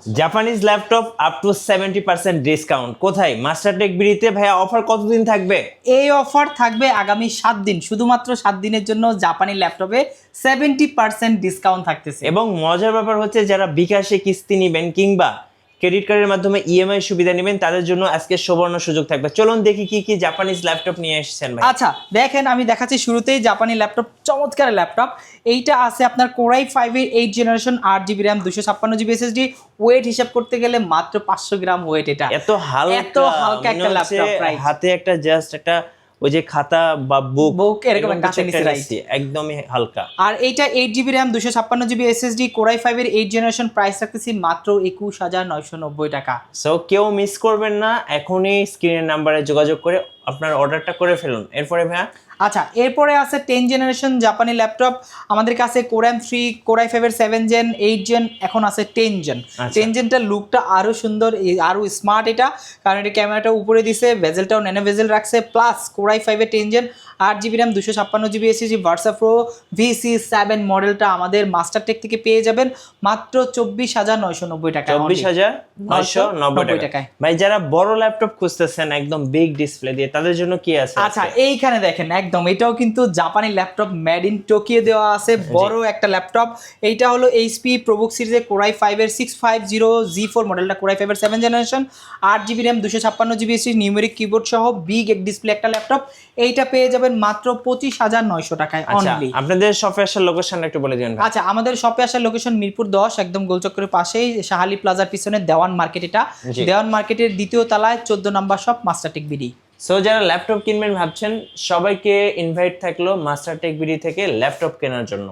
Japanese laptop up to 70% discount কোথায়? মাস্টারটেক বিডিতে ভাইয়া offer কতদিন থাকবে? এই অফার থাকবে আগামী 7 দিন, শুধুমাত্র 7 দিনের জন্য জাপানি ল্যাপটপে 70% ডিসকাউন্ট থাকতেছে। এবং মজার ব্যাপার হচ্ছে যারা বিকাশে কিস্তি নেবেন কিংবা ক্রেডিট কার্ডের মাধ্যমে ইএমআই সুবিধা নেবেন তাদের জন্য আজকে সুবর্ণ সুযোগ থাকবে। চলুন দেখি কি কি জাপানিজ ল্যাপটপ নিয়ে এসেছেন ভাই। আচ্ছা দেখেন, আমি দেখাচ্ছি শুরুতেই জাপানি ল্যাপটপ, চমৎকার ল্যাপটপ। এইটা আছে আপনার কোরাই 5 এর 8 generation, 8 GB RAM, 256 GB SSD. Weight হিসাব করতে গেলে মাত্র 500 গ্রাম ওয়েট। এটা এত হালকা একটা ল্যাপটপ, হাতে একটা জাস্ট একটা ওই যে খাতা বা বুক এরকম একটা নিচে একদমই হালকা। আর এইটা 8 GB RAM, 256 GB SSD, core i 5 এর 8 জেনারেশন। প্রাইস রাখতেছি মাত্র 21,990 টাকা। সো কেউ মিস করবেন না, এখনই স্ক্রিনের নাম্বারে যোগাযোগ করে আপনার অর্ডারটা করে ফেলুন। এরপরে ভাইয়া আচ্ছা, এরপরে আছে 10 জেনারেশন জাপানি ল্যাপটপ। আমাদের কাছে কোরাই 3, কোরাই 5 এর 7 জেন, 8 জেন, এখন আছে 10 জেন। 10 জেনটার লুকটা আরো সুন্দর, আরো স্মার্ট এটা, কারণ এটা ক্যামেরাটা উপরে দিছে, ভেজেলটাও ন্যানো ভেজেল রাখছে। প্লাস কোরাই 5 এর 10 gen, 8 GB RAM, 256 GB SSD, Versa Pro VC7 মডেলটা আমাদের মাস্টারটেক থেকে পেয়ে যাবেন মাত্র 24,990 টাকা। 24,990 টাকায়। ভাই যারা বড় ল্যাপটপ খুঁজতেছেন একদম বিগ ডিসপ্লে দিয়ে, তাদের জন্য কি আছে? আচ্ছা এইখানে দেখেন, একদম এটাও কিন্তু জাপানি ল্যাপটপ, মেড ইন টোকিও দেওয়া আছে, বড় একটা ল্যাপটপ। এইটা হলো এইচপি প্রোবুক সিরিজের কোরাই 5 এর 650G4 মডেলটা, কোরাই 5 এর 7 generation, 8 GB RAM, 256 GB SSD, numeric keyboard সহ বিগ এক ডিসপ্লে একটা ল্যাপটপ। এইটা পেয়ে যাবেন মাত্র 25,900 টাকায় অনলি। আপনাদের শপে আসার লোকেশন একটু বলে দিন। আচ্ছা, আমাদের শপে আসার লোকেশন মিরপুর 10, একদম গোলচক্করের পাশেই, শাহালি প্লাজার পিছনে দেওয়ান মার্কেট। এটা দেওয়ান মার্কেটের দ্বিতীয় তলায় 14 নম্বর শপ, মাস্টারটেক বিডি। সো যারা ল্যাপটপ কিনবেন ভাবছেন, সবাইকে ইনভাইট থাকলো মাস্টারটেক বিডি থেকে ল্যাপটপ কেনার জন্য।